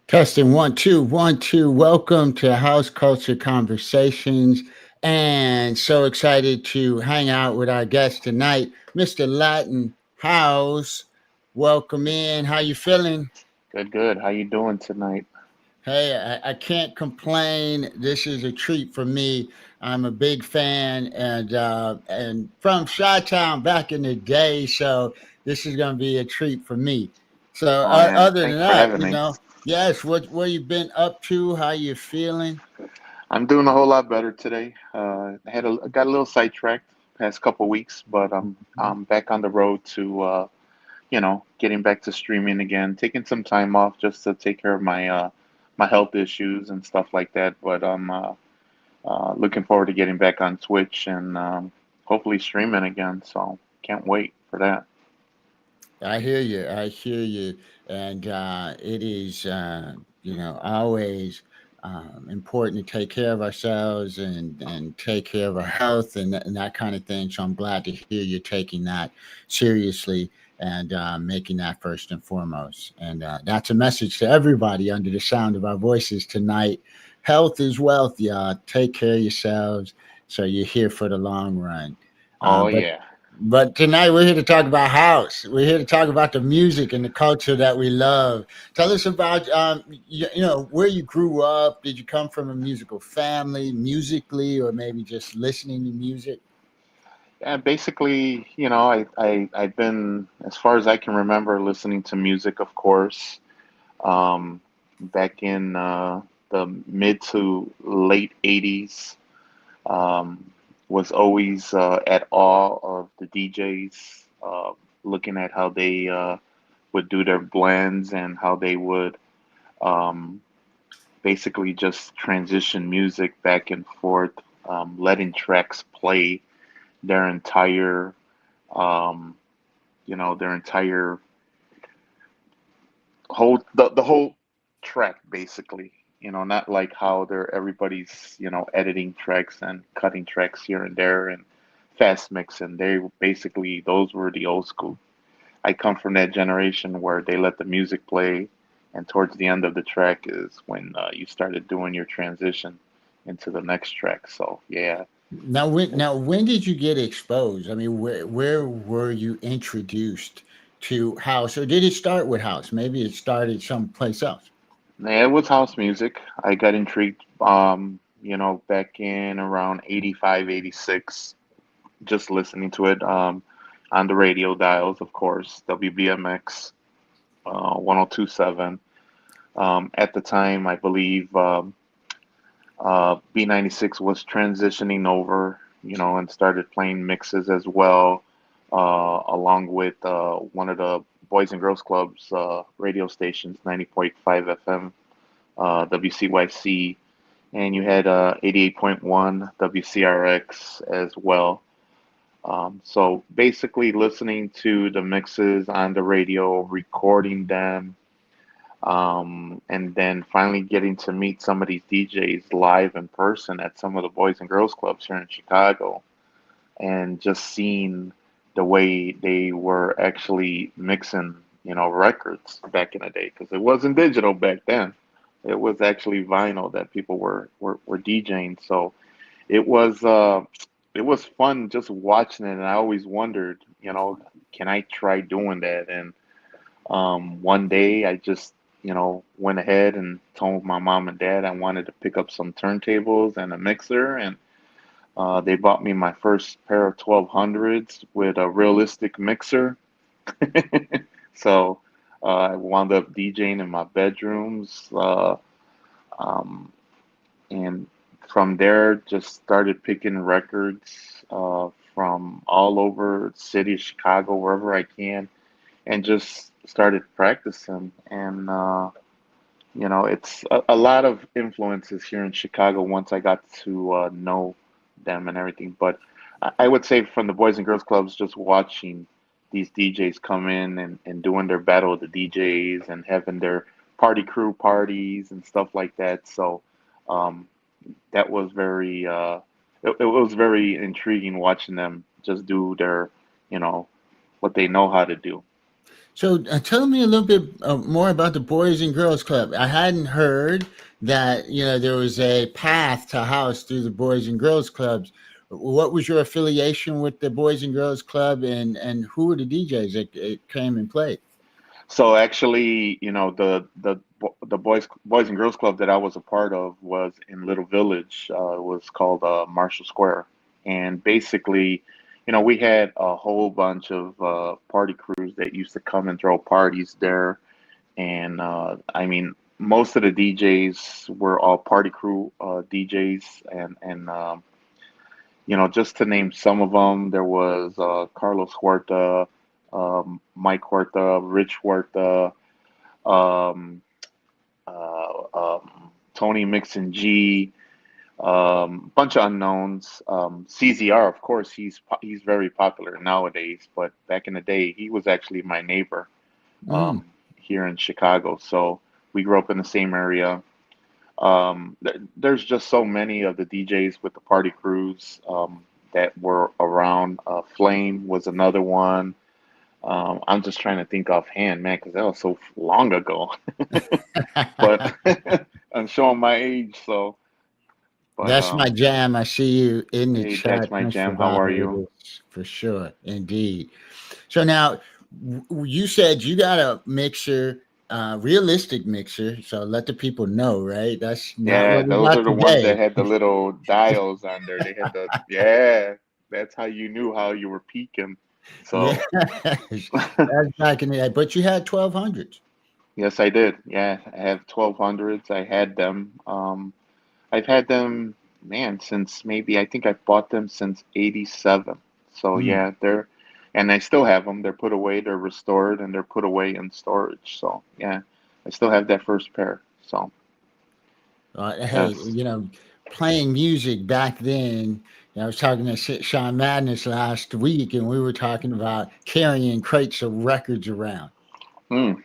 Testing one, two, one, two. Welcome to House Culture Conversations. And so excited to hang out with our guest tonight, Mr. Latin House. Welcome in. How you feeling? Good, good. How you doing tonight? Hey, I can't complain. This is a treat for me. I'm a big fan and from Chi-Town back in the day, so this is going to be a treat for me. So Oh yeah, other than thanks for that, having me. yes, what you been up to? How you feeling? I'm doing a whole lot better today. I got a little sidetracked past couple weeks, but I'm back on the road to getting back to streaming again, taking some time off just to take care of my health issues and stuff like that. But I'm looking forward to getting back on Twitch and hopefully streaming again. So can't wait for that. I hear you. I hear you. And it is, always important to take care of ourselves and take care of our health and that kind of thing. So I'm glad to hear you're taking that seriously and making that first and foremost. And that's a message to everybody under the sound of our voices tonight. Health is wealth, y'all. Take care of yourselves so you're here for the long run. Oh But yeah. tonight we're here to talk about house. We're here to talk about the music and the culture that we love. Tell us about where you grew up. Did you come from a musical family, musically, or maybe just listening to music? Yeah, basically, I've been, as far as I can remember, listening to music, of course, back in the mid to late 80s. Um, was always at awe of the DJs, looking at how they would do their blends and how they would um, basically just transition music back and forth, letting tracks play their entire um, their entire the whole track basically. Not like how everybody's, editing tracks and cutting tracks here and there and fast mixing. They basically those were the old school. I come from that generation where they let the music play, and towards the end of the track is when you started doing your transition into the next track. So yeah. Now when did you get exposed? I mean, where were you introduced to house, or did it start with house? Maybe it started someplace else. Yeah, it was house music. I got intrigued, back in around 85, 86, just listening to it on the radio dials, of course, WBMX 1027. At the time, I believe B96 was transitioning over, and started playing mixes as well, along with one of the Boys and Girls Club's radio stations, 90.5 FM, WCYC, and you had 88.1 WCRX as well. So basically, listening to the mixes on the radio, recording them, and then finally getting to meet some of these DJs live in person at some of the Boys and Girls Clubs here in Chicago, and just seeing the way they were actually mixing, records back in the day, because it wasn't digital back then. It was actually vinyl that people were DJing. So it was uh, it was fun just watching it, and I always wondered, can I try doing that? And one day I just, went ahead and told my mom and dad I wanted to pick up some turntables and a mixer, and they bought me my first pair of 1200s with a realistic mixer. So I wound up DJing in my bedrooms, um, and from there just started picking records from all over the city of Chicago, wherever I can, and just started practicing. And it's a lot of influences here in Chicago once I got to know them and everything. But I would say from the Boys and Girls Clubs, just watching these DJs come in and doing their battle of the DJs and having their party crew parties and stuff like that. So um, that was it was very intriguing watching them just do their, you know, what they know how to do. So tell me a little bit more about the Boys and Girls Club. I hadn't heard that there was a path to house through the Boys and Girls Clubs. What was your affiliation with the Boys and Girls Club, and who were the DJs that came and played? So actually, the boys and girls club that I was a part of was in Little Village. It was called Marshall Square, and basically, we had a whole bunch of party crews that used to come and throw parties there. And I mean, most of the DJs were all party crew DJs, and just to name some of them, there was Carlos Huerta, Mike Huerta, Rich Huerta, um, Tony Mixon G, bunch of unknowns. CZR, of course, he's very popular nowadays, but back in the day, he was actually my neighbor Mm. here in Chicago. So we grew up in the same area. There's just so many of the DJs with the party crews that were around. Flame was another one. I'm just trying to think offhand, man, because that was so long ago. But I'm showing my age, so. But That's my jam. I see you in the hey, that's chat. my Thanks for jam. How are you? validating this for sure. Indeed. So now you said you got a mixer, realistic mixer. So let the people know, right? That's not Yeah, what we those got are the ones that today. had the little dials on there. They had the yeah. That's how you knew how you were peaking. Yeah, So. that's back in the day. But you had 1200s. Yes, I did. Yeah, I have 1200s. I had them. I've had them, man, since maybe I think I bought them since '87. So Mm. yeah, and I still have them. They're put away, they're restored, and they're put away in storage. So yeah, I still have that first pair. So Hey, yes. playing music back then. I was talking to Sean Madness last week, and we were talking about carrying crates of records around. Mm,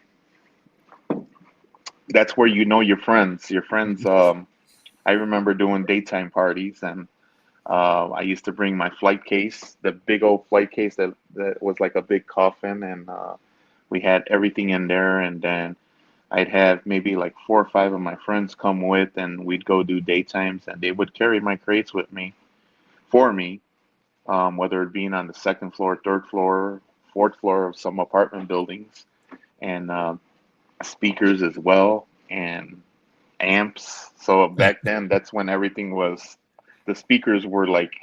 that's where you know your friends. Your friends. I remember doing daytime parties, and I used to bring my flight case, the big old flight case that was like a big coffin, and we had everything in there. And then I'd have maybe like four or five of my friends come with, and we'd go do daytimes, and they would carry my crates with me for me, whether it being on the second floor, third floor, fourth floor of some apartment buildings, and speakers as well, and amps. So back then, that's when everything was. The speakers were like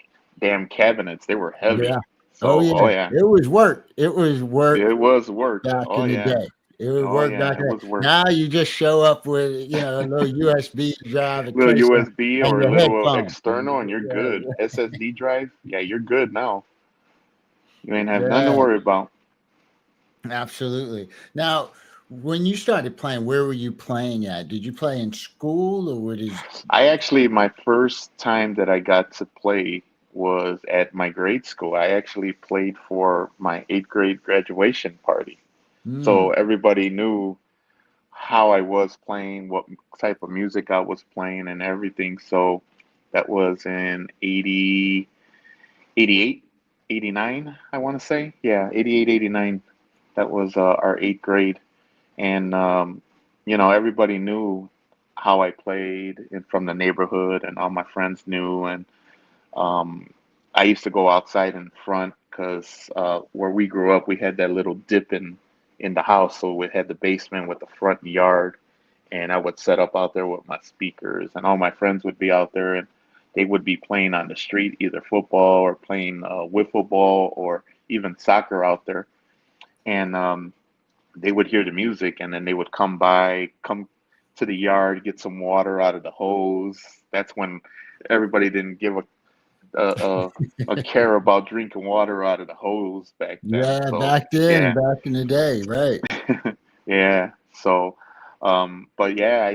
damn cabinets. They were Yeah. heavy. Oh So, oh yeah. yeah, It was work. It was work it was work. back Oh in the yeah, day. It would oh work back yeah, it then. was work. Now you just show up with, a little USB drive, a Little case, USB and or a your little headphones. external, and you're good. SSD drive, yeah, you're good now. You ain't have nothing to Yeah, worry about. absolutely. Now, when you started playing, where were you playing at? Did you play in school or what is? I actually, my first time that I got to play was at my grade school. I actually played for my eighth grade graduation party. So Hmm. everybody knew how I was playing, what type of music I was playing, and everything. So that was in 80, 88, 89, I want to say. Yeah, 88, 89. That was our eighth grade. And, everybody knew how I played and from the neighborhood, and all my friends knew. And um, I used to go outside in front because where we grew up, we had that little dip in the house. So we had the basement with the front yard, and I would set up out there with my speakers, and all my friends would be out there, and they would be playing on the street, either football or playing wiffle ball or even soccer out there. And they would hear the music, and then they would come to the yard, get some water out of the hose. That's when everybody didn't give a, a care about drinking water out of the hose back then. Yeah, So back then, yeah, back in the day, right? yeah. So, but yeah,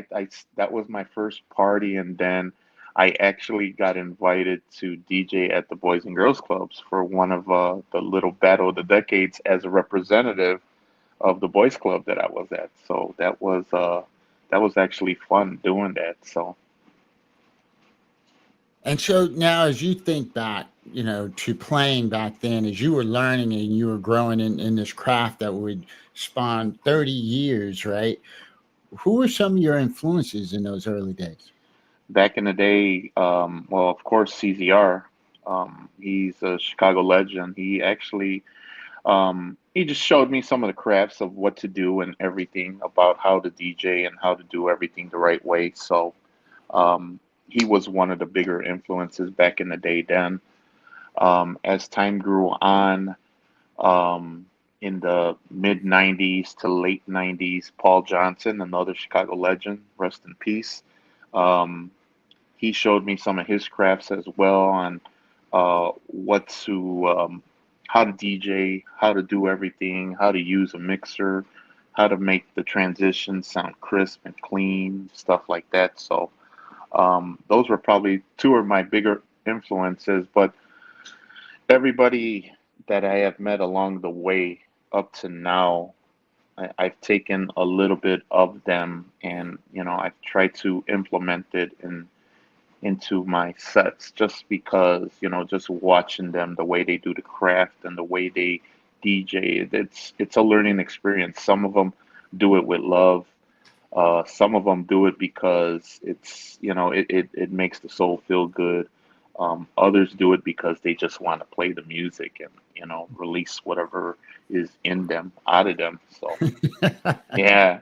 that was my first party, and then I actually got invited to DJ at the Boys and Girls Clubs for one of the little Battle of the Decades as a representative of the boys club that I was at. So that was actually fun doing that. So And so now, as you think back, to playing back then, as you were learning and you were growing in this craft that would spawn 30 years, right? Who were some of your influences in those early days? Back in the day, well, of course, CZR. He's a Chicago legend. He just showed me some of the crafts of what to do and everything about how to DJ and how to do everything the right way. So um, he was one of the bigger influences back in the day then. As time grew on, um, in the mid 90s to late 90s, Paul Johnson, another Chicago legend, rest in peace. Um, he showed me some of his crafts as well on what to, how to DJ, how to do everything, how to use a mixer, how to make the transitions sound crisp and clean, stuff like that. So those were probably two of my bigger influences. But everybody that I have met along the way up to now, I've taken a little bit of them, and I've tried to implement it into my sets, just because just watching them, the way they do the craft and the way they DJ, it's a learning experience. Some of them do it with love. Some of them do it because it makes the soul feel good. Others do it because they just want to play the music and release whatever is in them out of them. So yeah.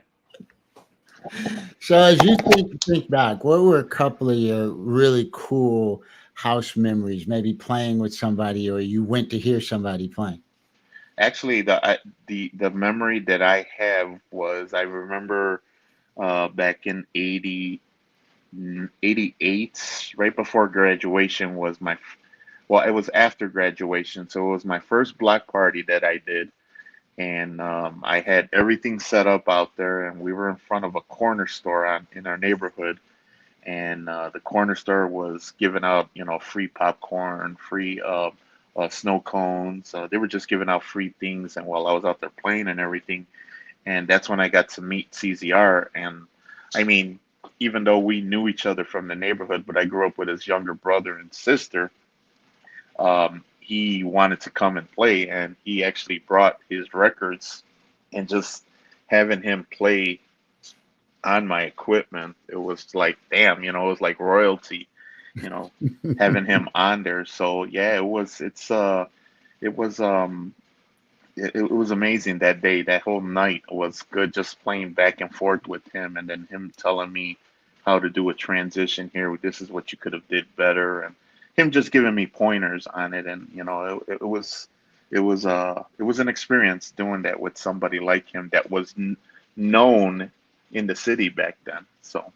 So, as you think back, what were a couple of your really cool house memories? Maybe playing with somebody, or you went to hear somebody playing. Actually, the memory that I have was, I remember back in 88, right before graduation was well, it was after graduation, so it was my first block party that I did, and I had everything set up out there, and we were in front of a corner store in our neighborhood, and the corner store was giving out, free popcorn, free snow cones. They were just giving out free things, and while I was out there playing and everything, and that's when I got to meet CZR. And I mean, even though we knew each other from the neighborhood, but I grew up with his younger brother and sister, he wanted to come and play, and he actually brought his records, and just having him play on my equipment, it was like, damn, it was like royalty, you know, having him on there. So yeah, it was it was amazing that day. That whole night was good, just playing back and forth with him, and then him telling me how to do a transition here. This is what you could have did better, and him just giving me pointers on it. And it was an experience doing that with somebody like him that was known in the city back then. So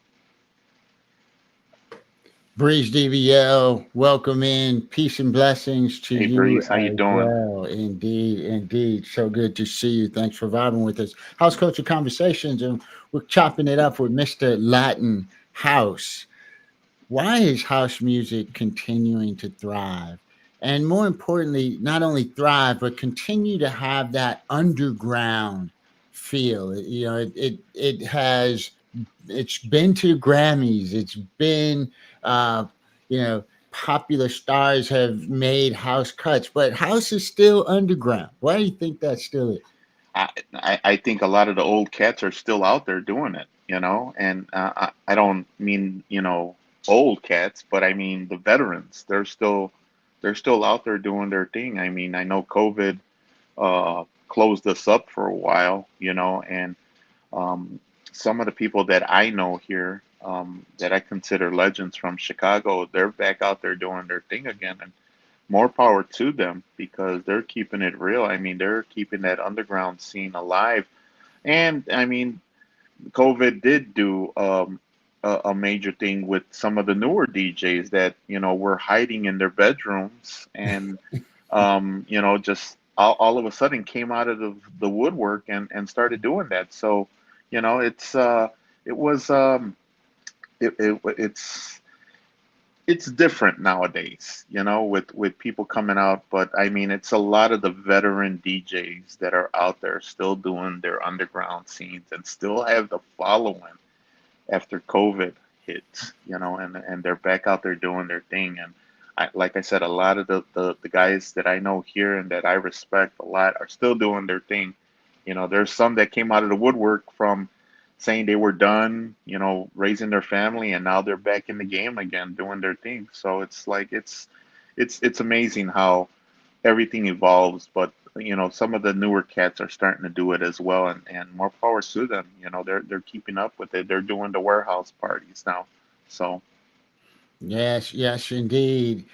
Breeze DVL, welcome in. Peace and blessings to hey, you Breeze, how you as doing? well. Indeed, indeed. So good to see you. Thanks for vibing with us. House Culture Conversations, and we're chopping it up with Mr. Latin House. Why is house music continuing to thrive? And more importantly, not only thrive, but continue to have that underground feel. It's been to Grammys. It's been, uh, you know, popular stars have made house cuts, but house is still underground. Why do you think that still is? I think a lot of the old cats are still out there doing it, and I don't mean, old cats, but I mean the veterans. They're still out there doing their thing. I mean, I know COVID closed us up for a while, and um, some of the people that I know here, that I consider legends from Chicago, they're back out there doing their thing again, and more power to them, because they're keeping it real. I mean, they're keeping that underground scene alive. And I mean, COVID did do a major thing with some of the newer DJs that were hiding in their bedrooms, and just all of a sudden came out of the woodwork and started doing that. So it's it was it's different nowadays, with people coming out. But I mean, it's a lot of the veteran DJs that are out there still doing their underground scenes and still have the following after COVID. hits, and they're back out there doing their thing. And like I said, a lot of the guys that I know here and that I respect a lot are still doing their thing. There's some that came out of the woodwork from saying they were done, raising their family, and now they're back in the game again, doing their thing. So it's like it's amazing how everything evolves, but some of the newer cats are starting to do it as well, and more power to them. They're keeping up with it. They're doing the warehouse parties now. So Yes, yes, indeed.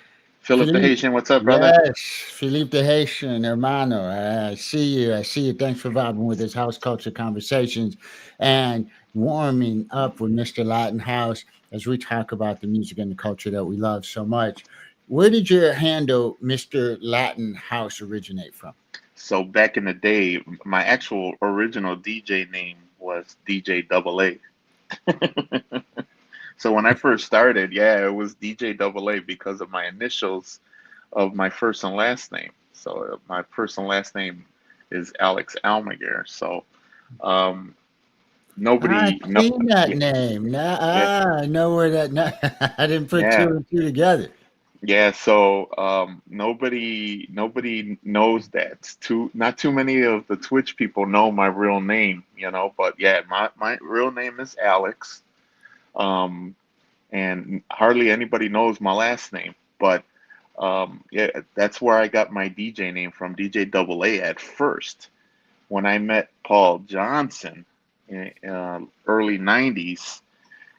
Philip the Philippe, Haitian, what's up, brother? yes, Philippe the Haitian, hermano. I see you. I see you. Thanks for vibing with us, House Culture Conversations, and warming up with Mr. Latin House as we talk about the music and the culture that we love so much. Where did your handle, Mr. Latin House, originate from? So back in the day, my actual original DJ name was DJ Double A. So when I first started, yeah, it was DJ Double A because of my initials of my first and last name. So my first and last name is Alex Almaguer. So um, I've nobody, no, seen that yeah, name. Now, yeah, I know where that. I didn't put two yeah, and two together. yeah. So nobody knows that. Not too many of the Twitch people know my real name, But yeah, my real name is Alex. Um, and hardly anybody knows my last name. But yeah, that's where I got my DJ name from, DJ Double A at first. When I met Paul Johnson in early 90s,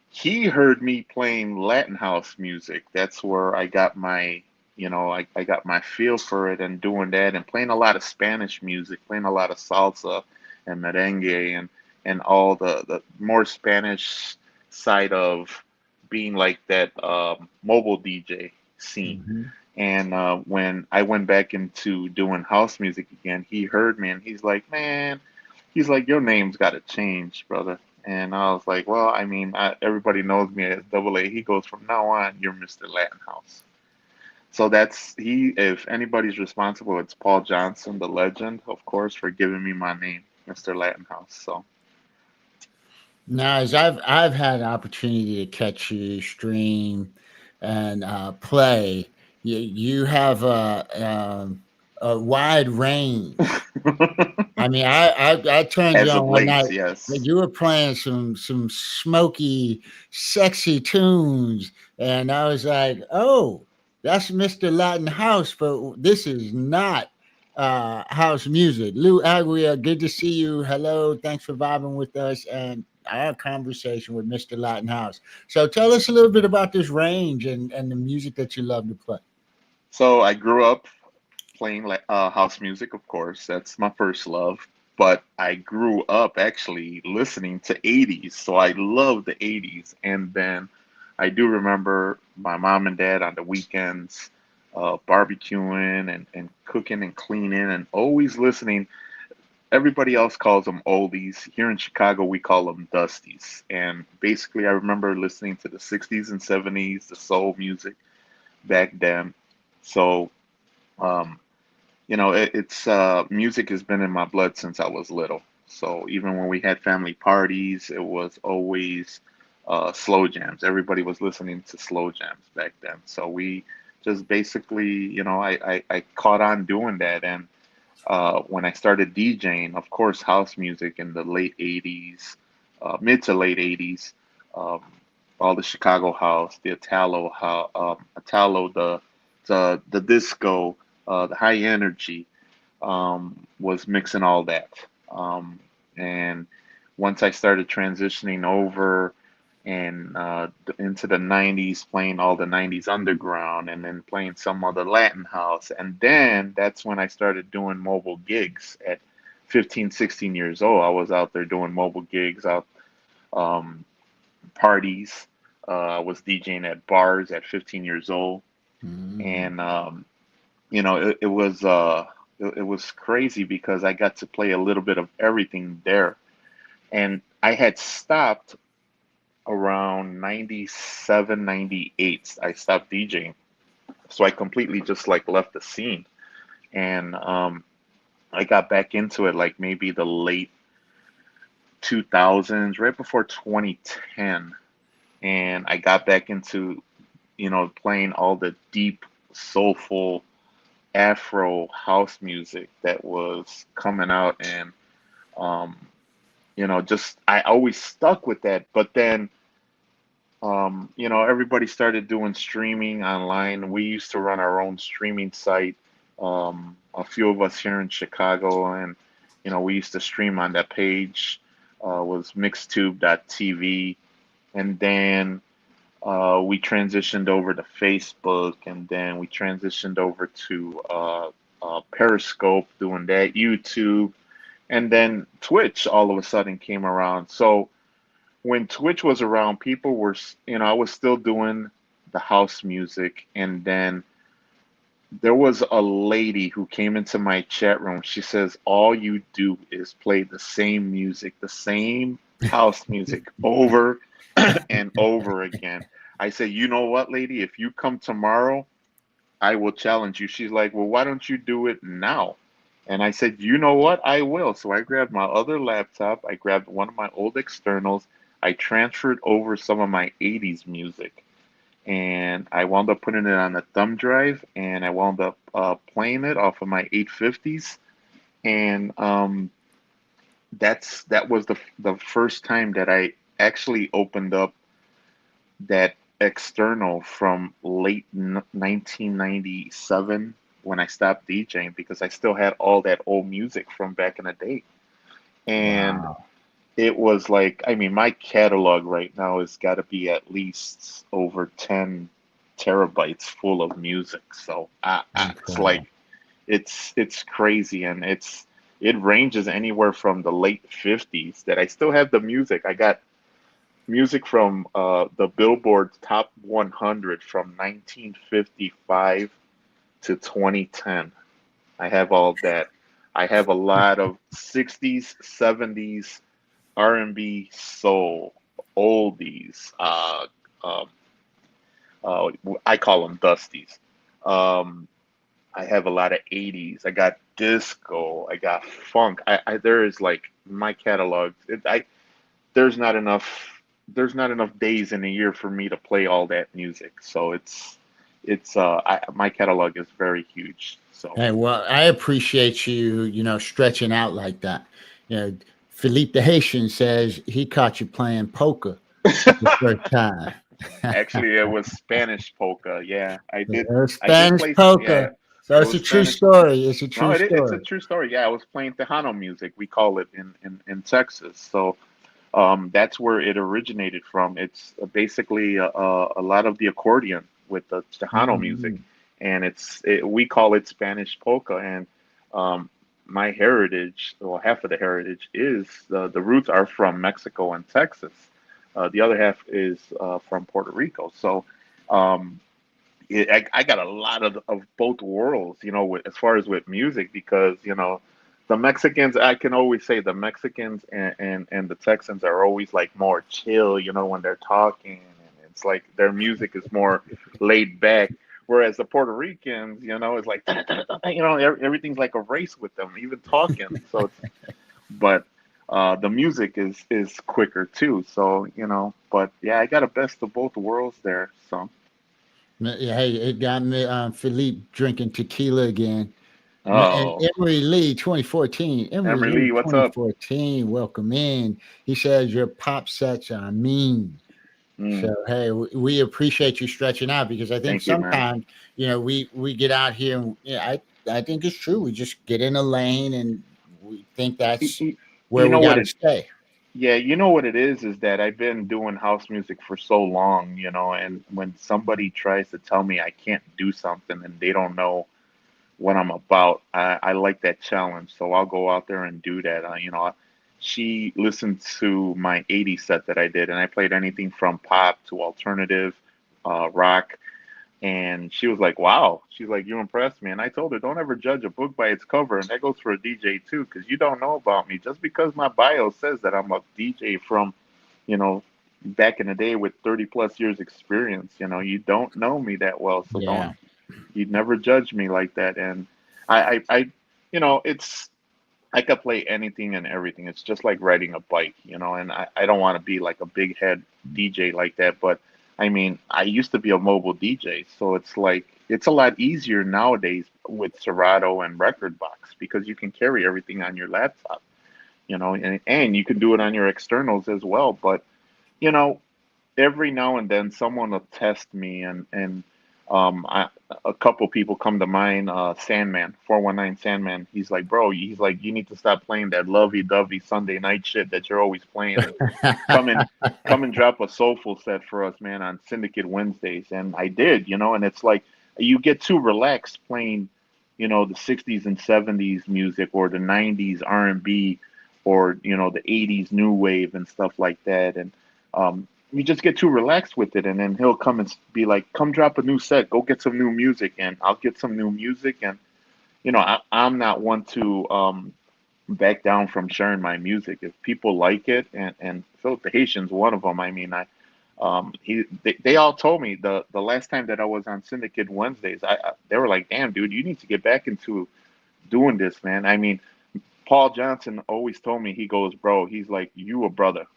he heard me playing Latin house music. That's where I got I got my feel for it and doing that and playing a lot of Spanish music, playing a lot of salsa and merengue and all the more Spanish side of being like that mobile DJ scene. Hmm. And when I went back into doing house music again, he heard me and he's like, man, he's like, your name's got to change, brother. And I was like, well, I mean, everybody knows me as Double A. He goes, from now on, you're Mr. Latin House. So that's he. If anybody's responsible, it's Paul Johnson, the legend, of course, for giving me my name, Mr. Latin House. So Now, as I've had an opportunity to catch you stream and play, you have a wide range. I mean, I turned you as on of one late, night. yes. You were playing some smoky, sexy tunes, and I was like, "Oh, that's Mister Latin House," but this is not house music. Lou Aguirre, good to see you. Hello, thanks for vibing with us and our conversation with Mister Latin House. So, tell us a little bit about this range and the music that you love to play. So I grew up playing like house music, of course. That's my first love. But I grew up actually listening to 80s, so I love the 80s. And then I do remember my mom and dad on the weekends barbecuing and cooking and cleaning and always listening. Everybody else calls them oldies. Here in Chicago, we call them dusties. And basically, I remember listening to the 60s and 70s, the soul music back then. So, um, it's music has been in my blood since I was little. So even when we had family parties, it was always slow jams. Everybody was listening to slow jams back then. So we just basically, I caught on doing that. And when I started DJing, of course, house music in the late 80s, mid to late 80s, um, all the Chicago house, the Italo, the disco, the high energy, was mixing all that. And once I started transitioning over and into the 90s, playing all the 90s underground and then playing some of the Latin house. And then that's when I started doing mobile gigs at 15, 16 years old. I was out there doing mobile gigs, out um, parties. I was DJing at bars at 15 years old. Mhm. And it was crazy because I got to play a little bit of everything there. And I had stopped around 97, 98. I stopped DJing. So I completely just like left the scene. And I got back into it like maybe the late 2000s, right before 2010. and I got back into, playing all the deep, soulful Afro house music that was coming out, and um, just I always stuck with that. But then, everybody started doing streaming online. We used to run our own streaming site. A few of us here in Chicago, and we used to stream on that page. Was mixtube.tv, and then we transitioned over to Facebook, and then we transitioned over to Periscope, doing that, YouTube, and then Twitch all of a sudden came around. So when Twitch was around, people were, I was still doing the house music, and then there was a lady who came into my chat room. She says, "All you do is play the same music, the same house music over and over again." I said, "You know what, lady? If you come tomorrow, I will challenge you." She's like, "Well, why don't you do it now?" And I said, "You know what? I will." So I grabbed my other laptop, I grabbed one of my old externals, I transferred over some of my 80s music, and I wound up putting it on a thumb drive, and I wound up playing it off of my 850s. And that was the first time that I actually opened up that external from late 1997 when I stopped DJing, because I still had all that old music from back in the day. And Wow. it was like, I mean, my catalog right now has got to be at least over 10 terabytes full of music. So it's like, Incredible. it's crazy, and it ranges anywhere from the late 50s that I still have the music. I got music from the Billboard Top 100 from 1955 to 2010. I have all that. I have a lot of 60s, 70s R&B, soul, oldies. Um, uh, I call them dusties. Um, I have a lot of 80s. I got disco. I got funk. There is like my catalog. There's not enough. There's not enough days in a year for me to play all that music. So my catalog is very huge. So Hey, well, I appreciate you, stretching out like that. You know, Philippe the Haitian says he caught you playing poker for the first time. actually, it was Spanish polka. Yeah, I did. I did Spanish play. Yeah, poker. So it it's was a true Spanish. story. It's a No, true it's a story. true story. Yeah, I was playing Tejano music. We call it in Texas. So that's where it originated from. It's basically a lot of the accordion with the Tejano music, Mhm. and we call it Spanish polka. And um, my heritage, well, half of the heritage is the roots are from Mexico and Texas. The other half is from Puerto Rico. So um, I got a lot of both worlds, as far as with music, because the Mexicans, I can always say the Mexicans and the Texans are always like more chill, when they're talking, and it's like their music is more laid back. Whereas the Puerto Ricans, it's like everything's like a race with them, even talking. So but the music is quicker too. So but yeah, I got a best of both worlds there. So Yeah, hey, it got me Philippe drinking tequila again. And oh. Emery Lee, 2014. Emery Emery Lee, Lee, what's up? 2014. Welcome in. He says your pop sets are mean. Mm, So hey, we appreciate you stretching out, because I think thank you, man. sometimes we get out here and I think it's true. We just get in a lane and we think Y- that's y- where You we know got what to it? stay. Yeah, you know what it is that I've been doing house music for so long, and when somebody tries to tell me I can't do something and they don't know what I'm about, I like that challenge. So I'll go out there and do that. She listened to my 80s set that I did, and I played anything from pop to alternative, rock. And she was like, "Wow." She's like, "You impressed me." And I told her, "Don't ever judge a book by its cover." And that goes for a DJ too, because you don't know about me. Just because my bio says that I'm a DJ from, you know, back in the day with 30 plus years experience, you don't know me that well. So Yeah. you'd never judge me like that. And I it's I could play anything and everything. It's just like riding a bike, you know, and I don't want to be like a big head DJ like that, but I mean, I used to be a mobile DJ, so it's like it's a lot easier nowadays with Serato and Record Box because you can carry everything on your laptop, you know, and you can do it on your externals as well. But, you know, every now and then someone will test me and I, a couple people come to mind. Sandman, 419 Sandman. He's like, bro, he's like, you need to stop playing that lovey-dovey Sunday night shit that you're always playing, and come and come and drop a soulful set for us, man, on Syndicate Wednesdays. And I did, you know, and it's like you get too relaxed playing, you know, the 60s and 70s music or the 90s R&B or, you know, the 80s new wave and stuff like that. And you just get too relaxed with it, and then he'll come and be like, "Come drop a new set, go get some new music," and I'll get some new music, and you know, I'm not one to back down from sharing my music if people like it, and Philip the Haitian's one of them. I mean, they all told me the last time that I was on Syndicate Wednesdays, they were like, "Damn, dude, you need to get back into doing this, man." I mean, Paul Johnson always told me, he goes, bro, he's like, you a brother.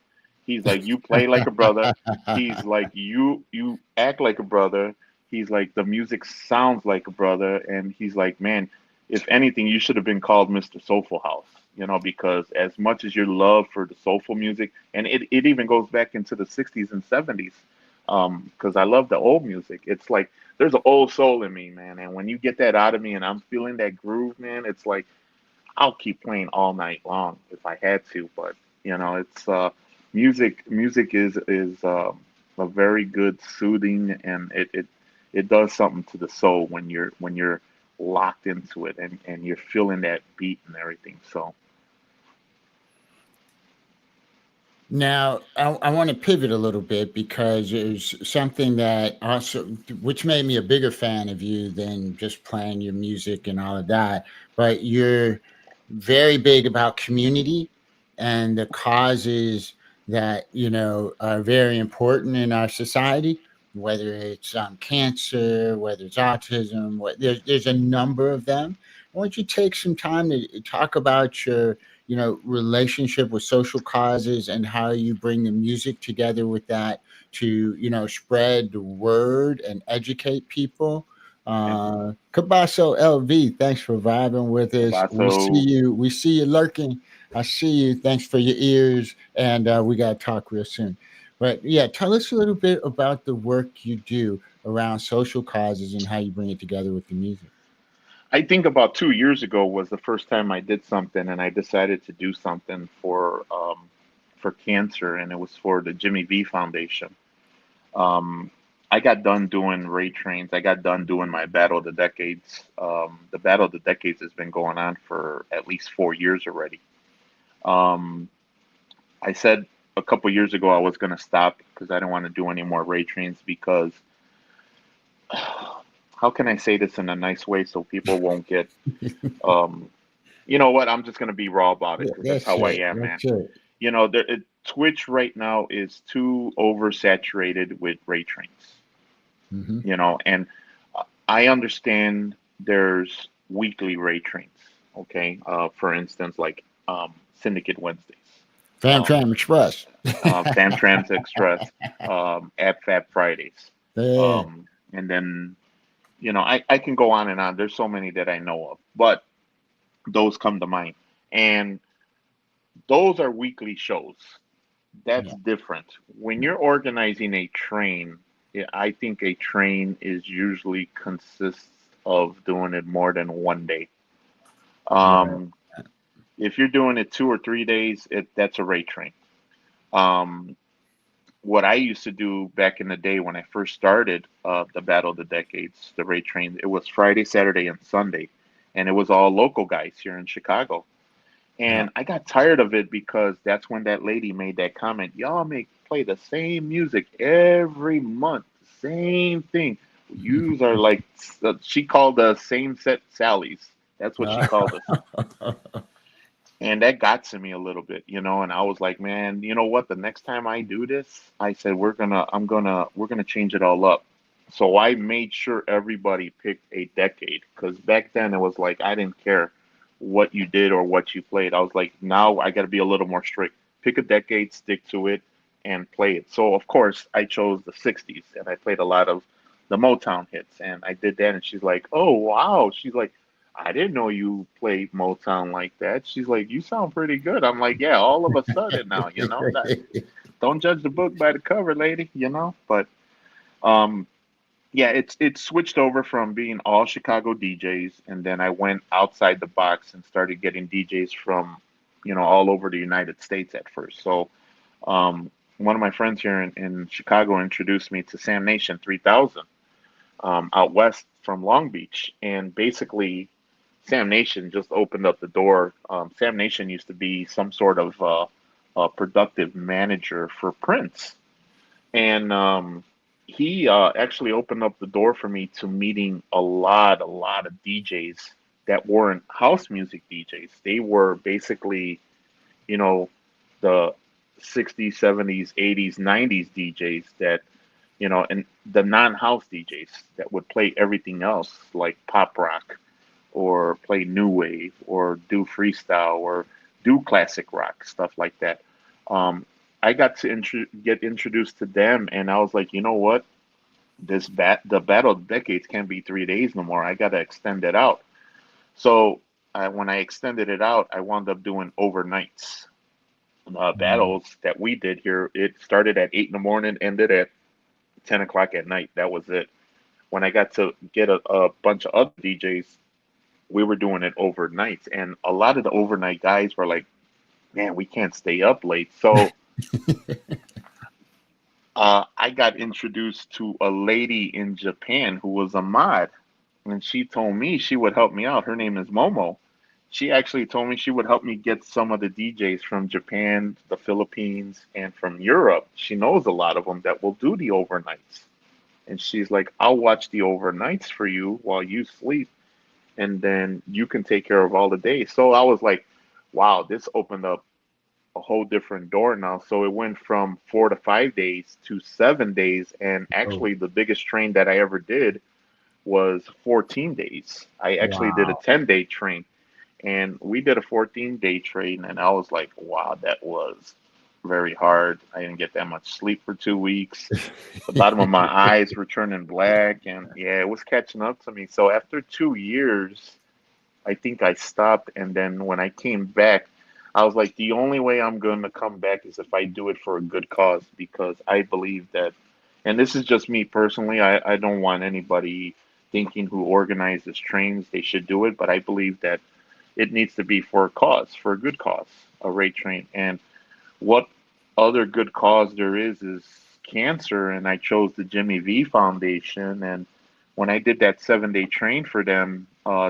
He's like, you play like a brother. He's like, you act like a brother. He's like, the music sounds like a brother. And he's like, man, if anything, you should have been called Mr. Soulful House, you know, because as much as your love for the soulful music, and it even goes back into the 60s and 70s, because I love the old music. It's like, there's an old soul in me, man. And when you get that out of me and I'm feeling that groove, man, it's like, I'll keep playing all night long if I had to, but you know, it's music. Music is a very good soothing, and it does something to the soul when you're locked into it and you're feeling that beat and everything. So Now, I want to pivot a little bit because there's something that also, which made me a bigger fan of you than just playing your music and all of that. But you're very big about community and the causes that, are very important in our society, whether it's cancer, whether it's autism, there's a number of them. Why don't you take some time to talk about your relationship with social causes and how you bring the music together with that to spread the word and educate people. yeah, Cabasso LV, thanks for vibing with us. Sabato. We see you lurking. I see you. Thanks for your ears, and we got to talk real soon. But yeah, tell us a little bit about the work you do around social causes and how you bring it together with the music. I think about 2 years ago was the first time I did something, and I decided to do something for cancer, and it was for the Jimmy V Foundation. Um, I got done doing raid trains. I got done doing my Battle of the Decades. The Battle of the Decades has been going on for at least 4 years already. Um, I said a couple years ago I was going to stop because I don't want to do any more raid trains because how can I say this in a nice way so people won't get, um, you know what? I'm just going to be raw about it Yeah, because that's that's how I it. am, man. That's it. You know, Twitch right now is too oversaturated with raid trains. Hmm. You know, and I understand there's weekly rate trains. Okay, for instance, like Syndicate Wednesdays, Fam um, Tram Express. Fam Trans Express, Ab Fab Fridays, Yeah. and then you know I can go on and on. There's so many that I know of, but those come to mind, and those are weekly shows. That's Yeah. different. When you're organizing a train, yeah, I think a train is usually consists of doing it more than one day. Right. Um, if you're doing it 2 or 3 days, that's a rate train. Um, what I used to do back in the day when I first started the Battle of the Decades, the rate train, it was Friday, Saturday, and Sunday, and it was all local guys here in Chicago. Yeah. And I got tired of it because that's when that lady made that comment. Y'all make play the same music every month, same thing. Yous are like she called us same set Sallies. That's what she called us. And that got to me a little bit, you know, and I was like, man, you know what? The next time I do this, I said we're gonna change it all up. So I made sure everybody picked a decade because back then it was like I didn't care. what you did or what you played. I was like, now I got to be a little more strict. Pick a decade, stick to it, and play it. So of course I chose the '60s, and I played a lot of the Motown hits, and I did that. And she's like, "Oh wow!" She's like, "I didn't know you played Motown like that." She's like, "You sound pretty good." I'm like, "Yeah, all of a sudden now, that don't judge the book by the cover, lady. But um, yeah, it's switched over from being all Chicago DJs, and then I went outside the box and started getting DJs from, all over the United States at first. So one of my friends here in Chicago introduced me to Sam Nation 3000 out west from Long Beach, and basically Sam Nation just opened up the door. Sam Nation used to be some sort of productive manager for Prince, and he actually opened up the door for me to meeting a lot of DJs that weren't house music DJs. They were basically, you know, the 60s, 70s, 80s, 90s DJs that, and the non-house DJs that would play everything else like pop rock or play new wave or do freestyle or do classic rock, stuff like that. Um, I got to get introduced to them, and I was like, you know what? The battle of the decades can't be 3 days no more. I got to extend it out. So when I extended it out, I wound up doing overnights. Mm. Battles that we did here. It started at 8 in the morning, ended at 10 o'clock at night. That was it. When I got to get a bunch of other DJs, we were doing it overnights, and a lot of the overnight guys were like, "Man, we can't stay up late." So I got introduced to a lady in Japan who was a mod, and she told me she would help me out. Her name is Momo. She actually told me she would help me get some of the DJs from Japan, the Philippines, and from Europe. She knows a lot of them that will do the overnights. And she's like, I'll watch the overnights for you while you sleep, and then you can take care of all the days. So I was like, wow, this opened up a whole different door now. So it went from 4 to 5 days to 7 days. And Oh, actually, the biggest train that I ever did was 14 days. I actually did a wow. 10-day train, and we did a 14-day train. And I was like, wow, that was very hard. I didn't get that much sleep for 2 weeks. The bottom of my eyes were turning black, and yeah, it was catching up to me. So after 2 years, I think I stopped, and then when I came back, I was like, the only way I'm going to come back is if I do it for a good cause, because I believe that, and this is just me personally, I don't want anybody thinking who organizes trains they should do it, but I believe that it needs to be for a cause, for a good cause, a rate train. And what other good cause there is cancer, and I chose the Jimmy V Foundation. And when I did that 7-day train for them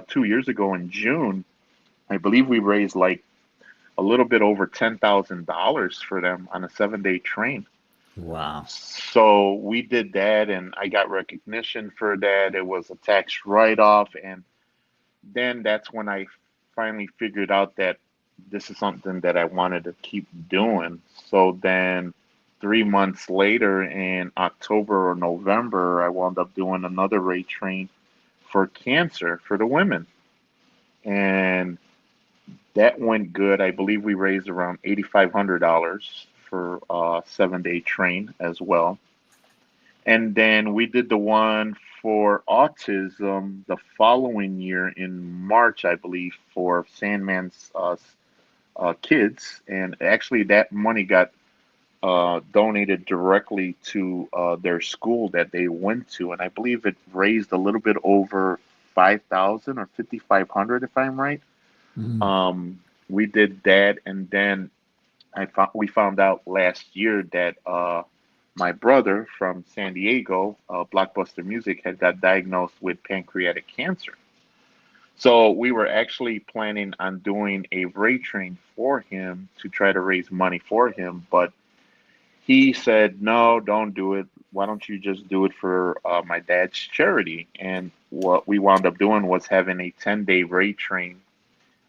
2 years ago in June, I believe we raised like a little bit over $10,000 for them on a 7-day train. Wow. So we did that, and I got recognition for that. It was a tax write-off, and then that's when I finally figured out that this is something that I wanted to keep doing. So then 3 months later, in October or November, I wound up doing another rate train for cancer for the women. And that went good. I believe we raised around $8,500 for a 7-day train as well. And then we did the one for autism the following year in March, I believe, for Sandman's kids. And actually, that money got donated directly to their school that they went to. And I believe it raised a little bit over 5,000 or 5,500, if I'm right. Mm. Um, we did that, and then we found out last year that my brother from San Diego, Blockbuster Music, had got diagnosed with pancreatic cancer. So we were actually planning on doing a rate train for him to try to raise money for him, but he said, "No, don't do it. Why don't you just do it for my dad's charity?" And what we wound up doing was having a 10-day rate train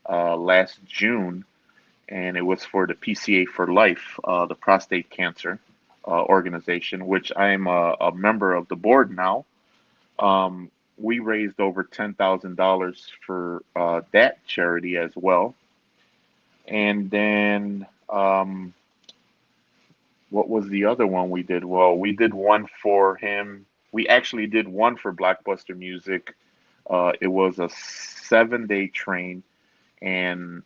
last June, and it was for the PCA for Life, the prostate cancer organization, which I'm a member of the board now. we raised over $10,000 for that charity as well. And then what was the other one we did? Well, we did one for him. We actually did one for Blockbuster Music. It was a 7-day train, and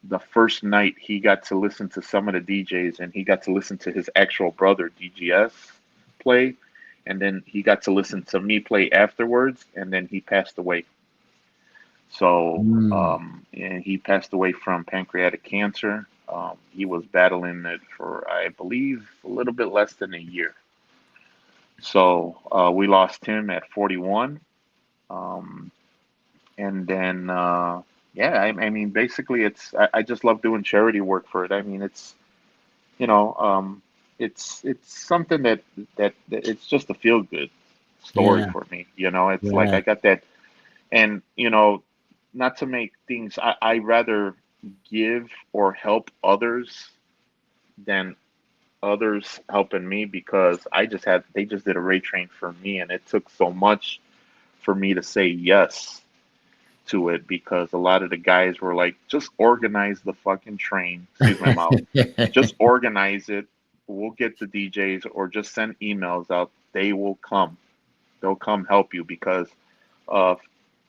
the first night he got to listen to some of the DJs, and he got to listen to his actual brother DGS play, and then he got to listen to me play afterwards, and then he passed away. So, Mm, and he passed away from pancreatic cancer. He was battling it for, I believe, a little bit less than a year. So we lost him at 41. Um, and then, yeah, I mean, basically, I just love doing charity work for it. I mean, you know, it's something that it's just a feel good story yeah, for me. It's like yeah, I got that. And, not to make things, I rather give or help others than others helping me, because they just did a rate train for me, and it took so much for me to say yes to it, because a lot of the guys were like, just organize the fucking train. Excuse my mouth. Just organize it. We'll get the DJs, or just send emails out. They will come. They'll come help you, because uh,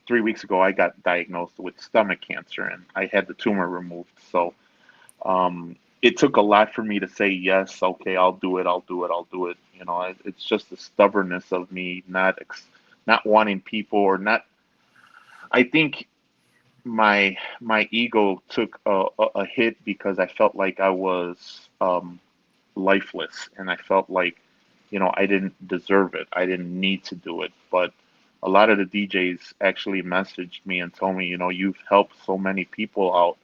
3 weeks ago, I got diagnosed with stomach cancer, and I had the tumor removed. So it took a lot for me to say yes. Okay, I'll do it. I'll do it. I'll do it. It's just the stubbornness of me not wanting people, or not. I think my ego took a hit, because I felt like I was lifeless, and I felt like I didn't deserve it. I didn't need to do it, but a lot of the DJs actually messaged me and told me, you've helped so many people out,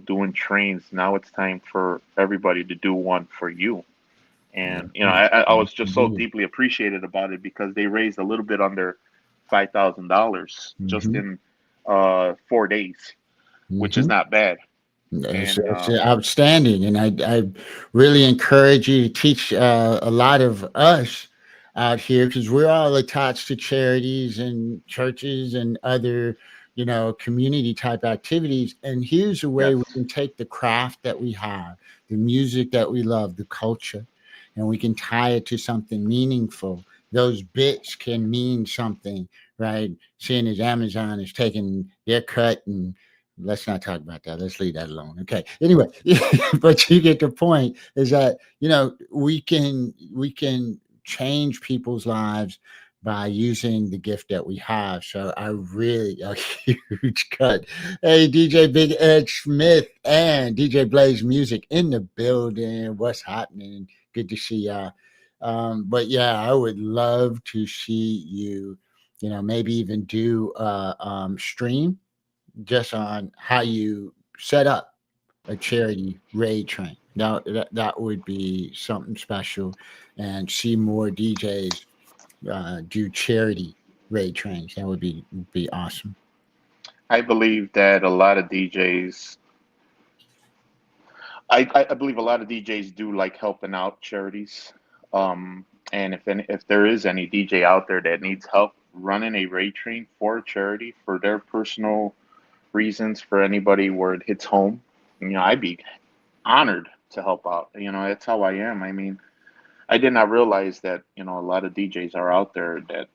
doing trains. Now it's time for everybody to do one for you. And I was just so indeed. deeply appreciated about it, because they raised a little bit under $5,000 just Hmm. in 4 days, which is Hmm. not bad. And It's outstanding, and I really encourage you to teach a lot of us out here, because we're all attached to charities and churches and other, community type activities. And here's a way yes, we can take the craft that we have, the music that we love, the culture, and we can tie it to something meaningful. Those bits can mean something, right? Seeing as Amazon is taking their cut, and let's not talk about that. Let's leave that alone. Okay. Anyway, but you get the point, is that, we can change people's lives by using the gift that we have. So I really a huge cut. Hey, DJ Big Ed Smith and DJ Blaze Music in the building. What's happening? Good to see y'all. But yeah, I would love to see you, maybe even do a stream just on how you set up a charity raid train. Now that would be something special, and see more DJs do charity raid trains. That would be awesome. I believe that a lot of DJs, I believe a lot of DJs do like helping out charities. And if there is any DJ out there that needs help running a raid train for a charity, for their personal reasons, for anybody where it hits home, I'd be honored to help out. That's how I am. I mean, I did not realize that, a lot of DJs are out there that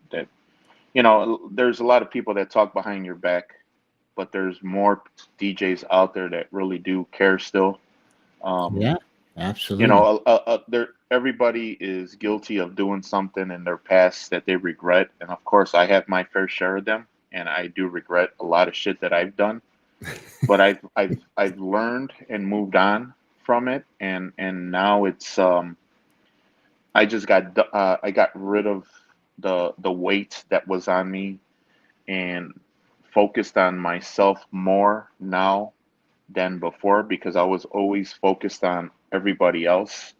there's a lot of people that talk behind your back, but there's more DJs out there that really do care still. Um, Yeah, absolutely. everybody is guilty of doing something in their past that they regret, and of course, I have my fair share of them, and I do regret a lot of shit that I've done. But I've learned and moved on from it, and now it's I got rid of the weight that was on me, and focused on myself more now than before, because I was always focused on everybody else.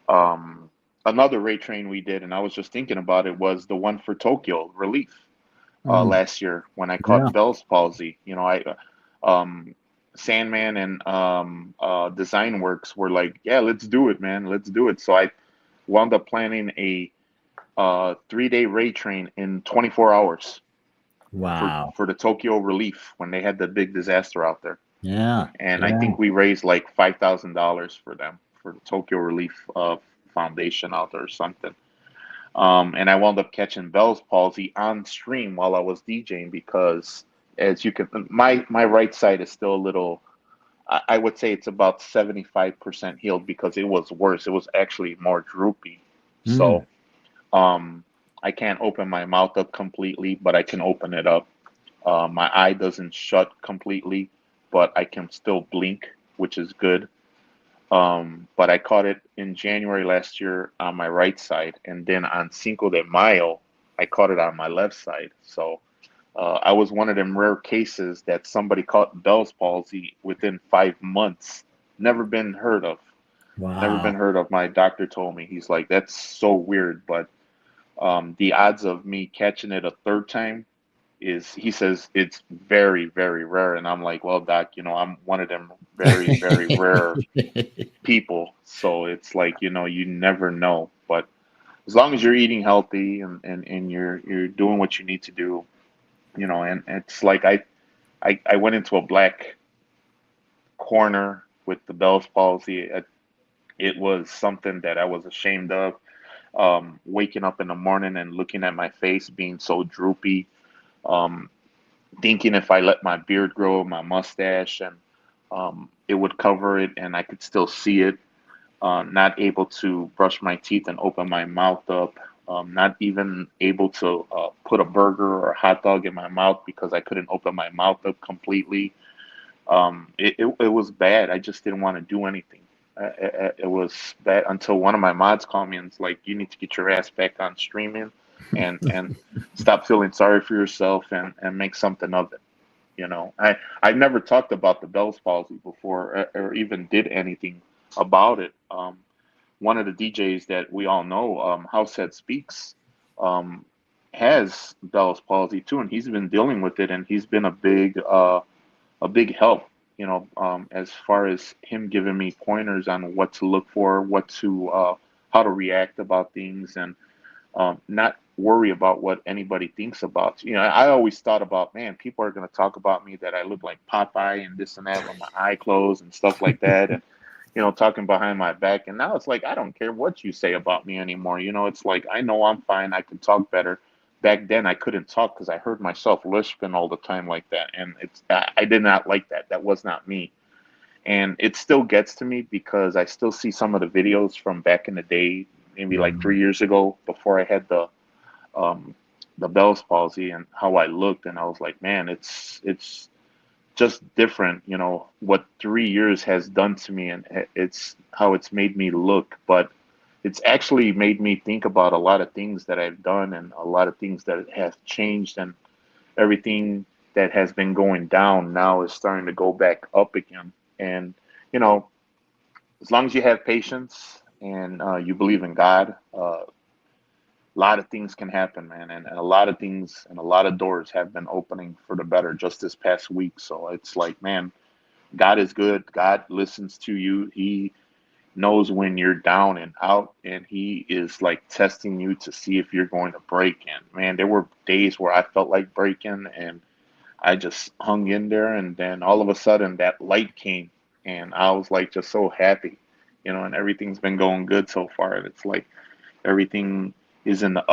Um, Another rate train we did, and I was just thinking about it, was the one for Tokyo Relief Mm, last year when I yeah. caught Bell's palsy. Um, Sandman and Design Works were like, "Yeah, let's do it, man, let's do it." So I wound up planning a 3-day raid train in 24 hours Wow. for the Tokyo Relief when they had the big disaster out there. Yeah. And I Yeah. think we raised like $5,000 for them for the Tokyo Relief Foundation out there or something. And I wound up catching Bell's palsy on stream while I was DJing because, as you can, my right side is still a little. I would say it's about 75% healed because it was worse. It was actually more droopy. Mm. So I can't open my mouth up completely, but I can open it up. My eye doesn't shut completely, but I can still blink, which is good. But I caught it in January last year on my right side, and then on Cinco de Mayo, I caught it on my left side. So I was one of them rare cases that somebody caught Bell's palsy within 5 months. Never been heard of. Never been Wow. heard of. My doctor told me, he's like, that's so weird, but the odds of me catching it a third time is, he says, it's very, very rare. And I'm like, well, doc, I'm one of them very, very rare people. So it's like, you never know. But as long as you're eating healthy and you're doing what you need to do, and it's like I went into a black corner with the Bell's palsy. It was something that I was ashamed of. Waking up in the morning and looking at my face being so droopy, um, thinking if I let my beard grow, my mustache, and it would cover it and I could still see it. Not able to brush my teeth and open my mouth up. Not even able to put a burger or a hot dog in my mouth because I couldn't open my mouth up completely. It was bad. I just didn't want to do anything. It was bad until one of my mods called me and was like, "You need to get your ass back on streaming, and stop feeling sorry for yourself and make something of it." I've never talked about the Bell's palsy before or even did anything about it. One of the DJs that we all know, Househead Speaks, um, has Bell's palsy too, and he's been dealing with it, and he's been a big help, as far as him giving me pointers on what to look for, how to react about things, and not worry about what anybody thinks about. I always thought about, man, people are going to talk about me that I look like Popeye and this and that with my eye closed and stuff like that, and talking behind my back. And now it's like I don't care what you say about me anymore. It's like I know I'm fine. I can talk better. Back then I couldn't talk because I heard myself lisping all the time like that, and I did not like that. That was not me. And it still gets to me because I still see some of the videos from back in the day, maybe like Mm. 3 years ago before I had um, the Bell's palsy and how I looked, and I was like, man, it's just different, what 3 years has done to me, and it's how it's made me look. But it's actually made me think about a lot of things that I've done and a lot of things that have changed, and everything that has been going down now is starting to go back up again. And, you know, as long as you have patience and you believe in God, a lot of things can happen, man. And a lot of things and a lot of doors have been opening for the better just this past week. So it's like, man, God is good. God listens to you. He knows when you're down and out, and He is like testing you to see if you're going to break. And man, there were days where I felt like breaking, and I just hung in there. And then all of a sudden, that light came, and I was like just so happy, and everything's been going good so far. And it's like everything is in the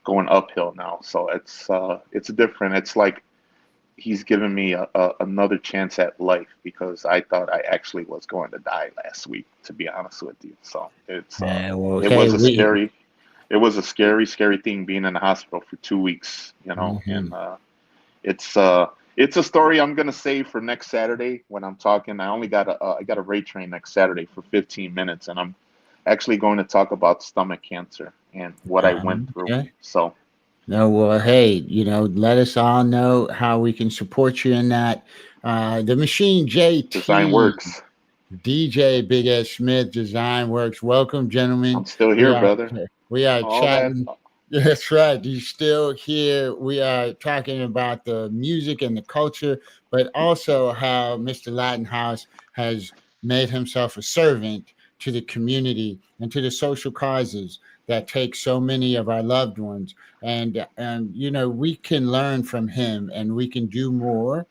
going uphill now. So it's different. It's like he's given me another chance at life because I thought I actually was going to die last week, to be honest with you. So Yeah, well, it hey, was a scary, scary thing being in the hospital for 2 weeks, mhm. and it's it's a story I'm gonna save for next Saturday when I'm talking. I got a rate train next Saturday for 15 minutes, and I'm actually going to talk about stomach cancer and what I went through. Okay. So No, well, hey, let us all know how we can support you in that. The Machine design JT, works. DJ Big S Smith, Design Works. Welcome, I'm gentlemen. still We here, are brother. we are All that. chatting. That's right. You still here. We are talking about the music and the culture, but also how Mr. Lattenhouse has made himself a servant to the community and to the social causes that takes so many of our loved ones. And you know, we can learn from him, and we can do more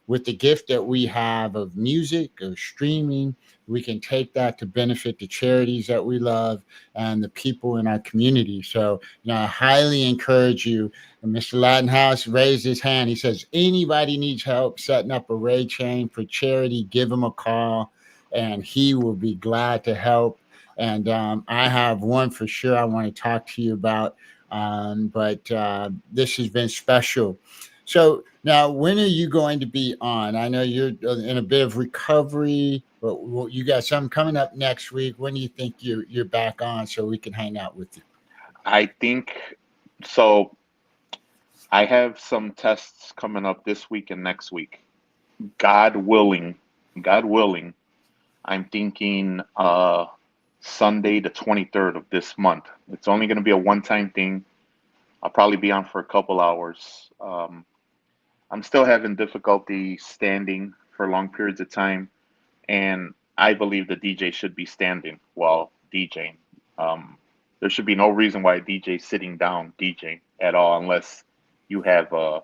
with the gift that we have of music or streaming. We can take that to benefit the charities that we love and the people in our community. So, you know, I highly encourage you. And Mr. Lattenhouse raised his hand. He says, anybody needs help setting up a Ray chain for charity, give him a call, and he will be glad to help. And I have one for sure I want to talk to you about. But this has been special. So now, when are you going to be on? I know you're in a bit of recovery, but you got something coming up next week. When do you think you're back on so we can hang out with you? I think so. I have some tests coming up this week and next week. God willing, God willing, I'm thinking Sunday the 23rd of this month. It's only going to be a one-time thing. I'll probably be on for a couple hours. I'm still having difficulty standing for long periods of time, and I believe the DJ should be standing while DJing. Um, there should be no reason why a DJ is sitting down DJing at all, unless you have a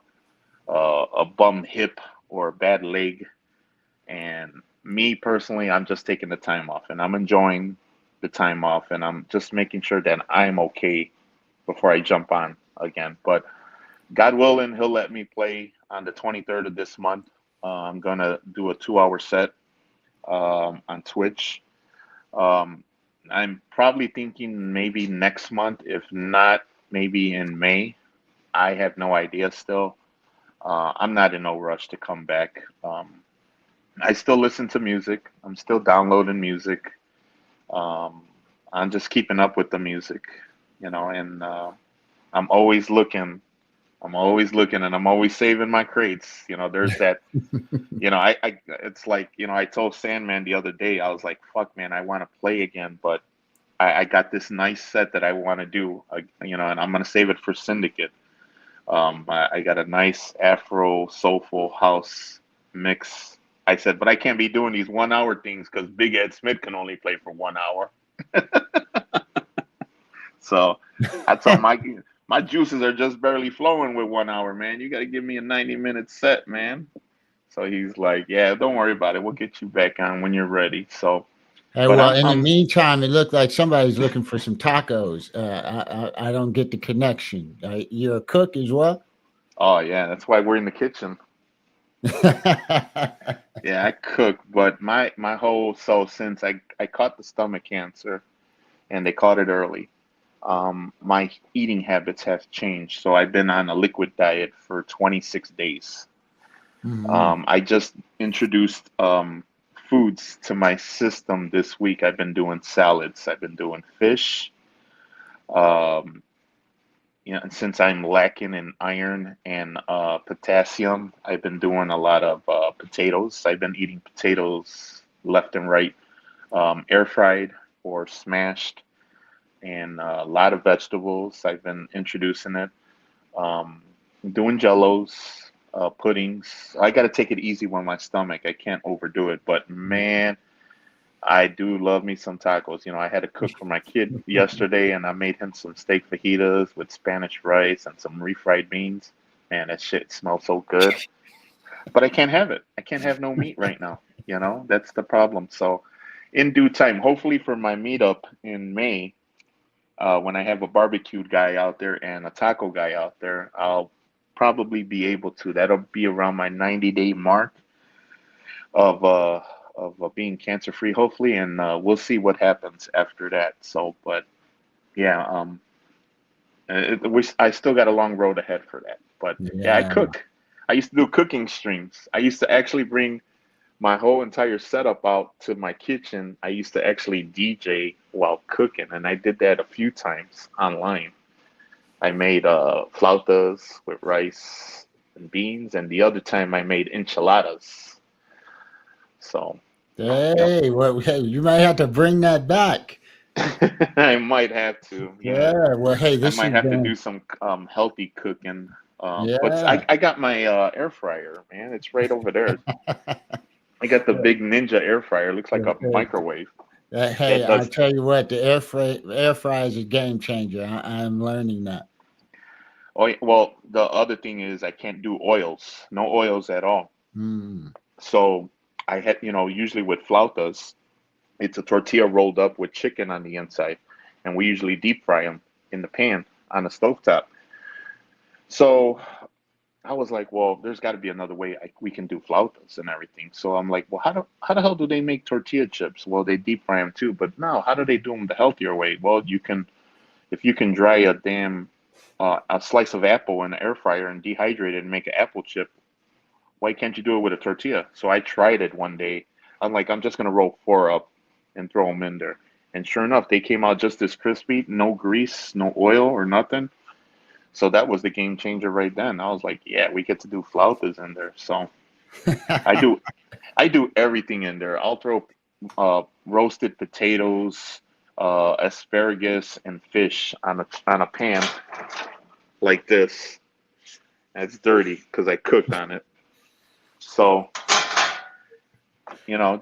bum hip or a bad leg. And me personally, I'm just taking the time off, and I'm enjoying the time off, and I'm just making sure that I'm okay before I jump on again. But God willing, he'll let me play on the 23rd of this month. I'm gonna do a 2 hour set on Twitch. Um, I'm probably thinking maybe next month, if not maybe in May. I have no idea still. I'm not in no rush to come back. I still listen to music. I'm still downloading music. Um, I'm just keeping up with the music, and I'm always looking. I'm always looking, and I'm always saving my crates. There's that. It's like, I told Sandman the other day, I was like, fuck, man, I want to play again, but I got this nice set that I want to do, and I'm gonna save it for Syndicate. I got a nice Afro soulful house mix. I said, but I can't be doing these 1 hour things because Big Ed Smith can only play for 1 hour. So I told my juices are just barely flowing with 1 hour, man. You got to give me a 90-minute set, man. So he's like, yeah, don't worry about it. We'll get you back on when you're ready. So, Hey, but well, I'm in the I'm meantime, it looked like somebody's looking for some tacos. I don't get the connection. You're a cook as well? oh yeah, that's why we're in the kitchen. Yeah, I cook, but my whole so since I caught the stomach cancer and they caught it early, my eating habits have changed. So I've been on a liquid diet for 26 days. Mhm. I just introduced foods to my system this week. I've been doing salads. I've been doing fish. Um, and since I'm lacking in iron and potassium, I've been doing a lot of potatoes. I've been eating potatoes left and right, air fried or smashed, and a lot of vegetables. I've been introducing it. Um, doing jellos, puddings. I got to take it easy on my stomach. I can't overdo it. But man, I do love me some tacos. I had to cook for my kid yesterday, and I made him some steak fajitas with Spanish rice and some refried beans. Man, that shit smells so good. But I can't have it. I can't have no meat right now. That's the problem. So, in due time, hopefully for my meetup in May, when I have a barbecued guy out there and a taco guy out there, I'll probably be able to. That'll be around my 90-day mark of being cancer free, hopefully, and we'll see what happens after that. So, but yeah, I still got a long road ahead for that. But yeah, I Yeah. cook. I used to do cooking streams. I used to actually bring my whole entire setup out to my kitchen. I used to actually DJ while cooking, and I did that a few times online. I made flautas with rice and beans, and the other time I made enchiladas. So, yep. Hey, well, hey, you might have to bring that back. I might have to, Yeah. Well, hey, I this might has have to do been, some healthy cooking. But I, yeah. I got my air fryer, man. It's right over there. I got the big Ninja air fryer. Looks like a Uh, microwave. Hey, That I does. tell you what, the air fryer is a game changer. I'm learning that. Oh, well, the other thing is I can't do oils, no oils at all. Mm. So I had, usually with flautas, it's a tortilla rolled up with chicken on the inside, and we usually deep fry them in the pan on the stovetop. So I was like, well, there's got to be another way we can do flautas and everything. So I'm like, well, how the hell do they make tortilla chips? Well, they deep fry them too, but no, how do they do them the healthier way? Well, you can if you can dry a slice of apple in the air fryer and dehydrate it and make an apple chip, why can't you do it with a tortilla? So I tried it one day. I'm like, I'm just gonna roll four up and throw them in there. And sure enough, they came out just as crispy, no grease, no oil or nothing. So that was the game changer right then. I was like, yeah, we get to do flautas in there. So I do I do everything in there. I'll throw roasted potatoes, asparagus, and fish on a pan like this. It's dirty because I cooked on it. So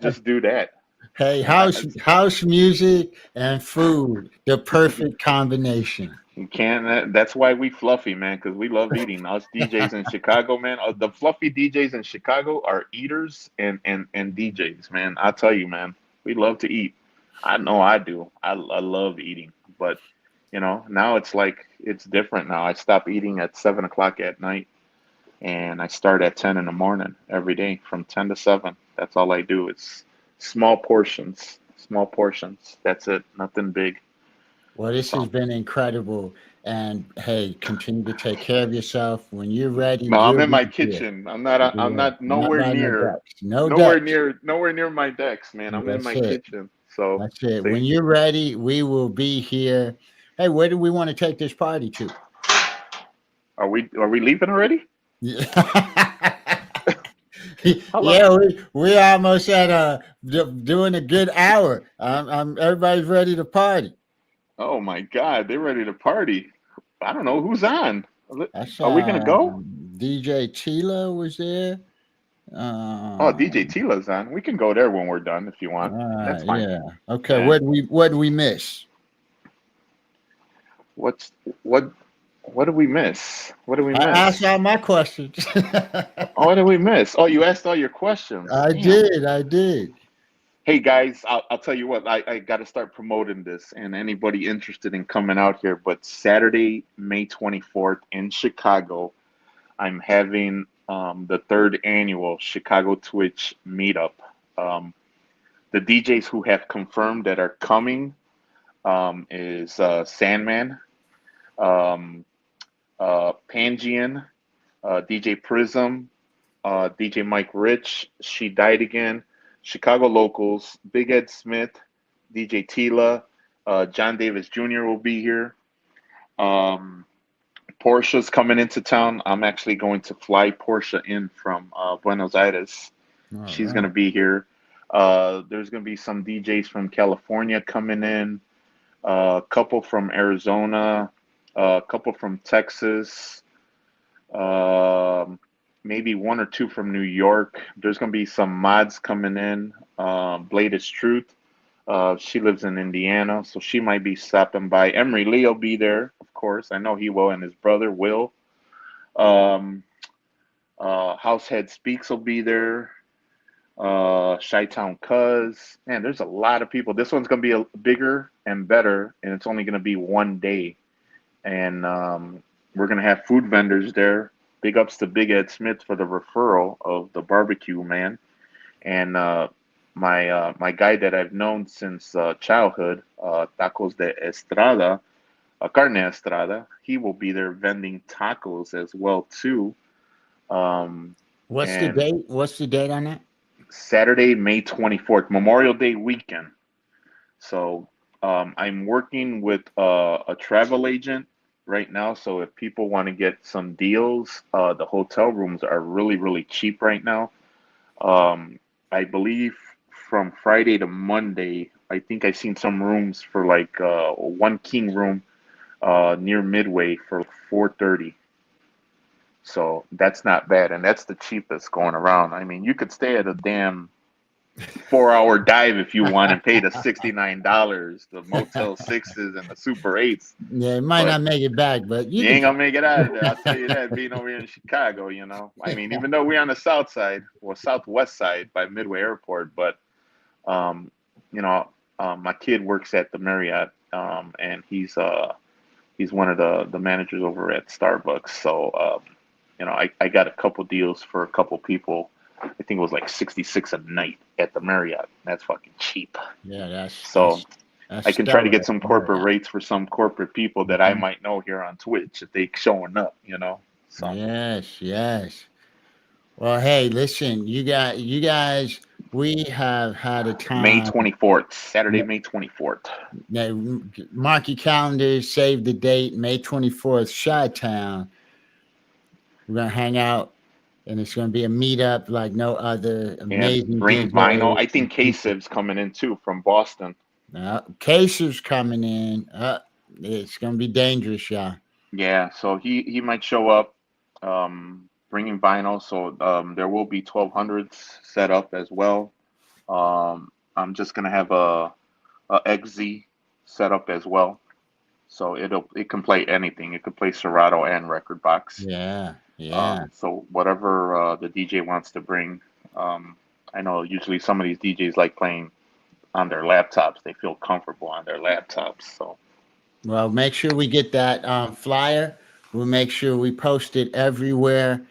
just do that. Hey, And house music and food, the perfect combination. you can't. That's why we fluffy, man, because we love eating. Us DJs in Chicago, man, the fluffy DJs in Chicago are eaters and DJs, man. I tell you, man, we love to eat. I know I do. I love eating, but now it's like it's different now. I stop eating at 7 o'clock at night, and I start at 10 in the morning every day from 10 to 7. That's all I do. It's small portions, small portions. That's it. Nothing big. Well, this has So. been incredible. And hey, continue to take care of yourself. When you're ready, No, I'm we'll in be my here. kitchen. I'm Yeah. not Not nowhere by no near, ducks. No ducks. nowhere near my decks, man. I'm in That's my it. kitchen. So, That's it. see, When you're ready, we will be here. Hey, where do we want to take this party to? are we leaving already? Yeah, How long? yeah, we almost at doing a good hour. Everybody's ready to party. Oh my God, they're ready to party. I don't know who's on. That's Are we gonna go? DJ Tila was there. Oh, DJ Um, Tila's on. We can go there when we're done if you want. That's fine. yeah. Okay. Yeah. What do we miss? What's what? What did we miss? What did we I asked miss? all my questions. Oh, what did we miss? Oh, you asked all your questions. I Damn. did. I did. Hey guys, I'll tell you what, I got to start promoting this and anybody interested in coming out here. But Saturday, May 24th in Chicago, I'm having the third annual Chicago Twitch meetup. Um, the DJs who have confirmed that are coming is Sandman, um, Pangian, DJ Prism, DJ Mike Rich, She Died Again, Chicago Locals, Big Ed Smith, DJ Tila, John Davis Jr. will be here. Um, Portia's coming into town. I'm actually going to fly Portia in from Buenos Aires. All She's going to right. be here. There's going to be some DJs from California coming in, a couple from Arizona, a couple from Texas, um, maybe one or two from New York. There's going to be some mods coming in. Blade is Truth. She lives in Indiana, so she might be stopping by. Emery Lee will be there, of course. I know he will, and his brother Will. Um, Househead Speaks will be there. Chi-Town Cuz. Man, there's a lot of people. This one's going to be bigger and better, and it's only going to be one day. And we're going to have food vendors there. Big ups to Big Ed Smith for the referral of the barbecue, man. And my guy that I've known since childhood, Tacos de Estrada, Carne Estrada, he will be there vending tacos as well too. Um, What's the and date? What's the date on that? Saturday, May 24th, Memorial Day weekend. So I'm working with a travel agent right now. So if people want to get some deals, the hotel rooms are really, really cheap right now. Um, I believe from Friday to Monday, I think I seen some rooms for like one king room near Midway for 430. So that's not bad, and that's the cheapest going around. I mean, you could stay at a damn 4-hour dive if you want and pay the $69, the Motel Sixes and the Super Eights. Yeah, it might But not make it back, but you you can ain't try. gonna make it out of there. I'll tell you that. Being over here in Chicago, you know, I mean, even though we're on the south side or southwest side by Midway Airport, but um, you know, my kid works at the Marriott, and he's one of the managers over at Starbucks. So you know, I got a couple deals for a couple people. I think it was like 66 a night at the Marriott. That's fucking cheap. Yeah, So that's I can try to stellar. get some corporate Yeah. rates for some corporate people that I Mhm. might know here on Twitch if they showing up, you know. So Yes, yes. Well, hey, listen, you guys, we have had a May time. 24th, Saturday, May 24th. Now, mark your calendars, save the date, May 24th, Chi-Town. We're gonna hang out, and it's gonna be a meetup like no other. And Amazing bring vinyl. DJs I and think people. K-Siv's coming in too from Boston. Cases coming in. It's gonna be dangerous, y'all. Yeah, so he might show up, bringing vinyl. So there will be 1200s set up as well. I'm just gonna have a XZ set up as well. So it can play anything. It could play Serato and record box. Yeah, yeah. So whatever the DJ wants to bring. I know usually some of these DJs like playing on their laptops. They feel comfortable on their laptops. So Well, make sure we get that flyer. We'll make sure we post it everywhere.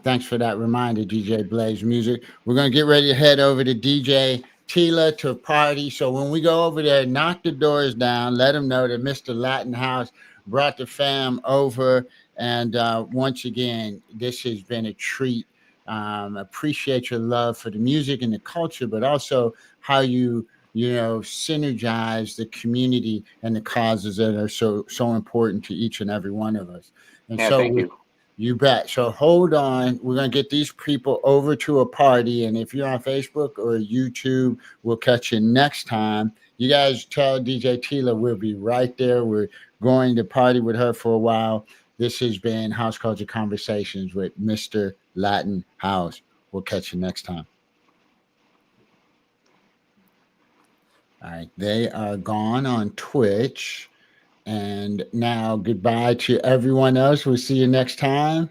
Thanks for that reminder, DJ Blaze Music. We're going to get ready to head over to DJ Tila to party. So when we go over there, knock the doors down, let them know that Mr. Latin House brought the fam over. And once again, this has been a treat. Appreciate your love for the music and the culture, but also how you synergize the community and the causes that are so important to each and every one of us. And yeah, so thank you. you bet. So hold on. We're gonna get these people over to a party. And if you're on Facebook or YouTube, we'll catch you next time. You guys tell DJ Tila we'll be right there. We're going to party with her for a while. This has been House Culture Conversations with Mr. Latin House. We'll catch you next time. All right. They are gone on Twitch. And now goodbye to everyone else. We'll see you next time.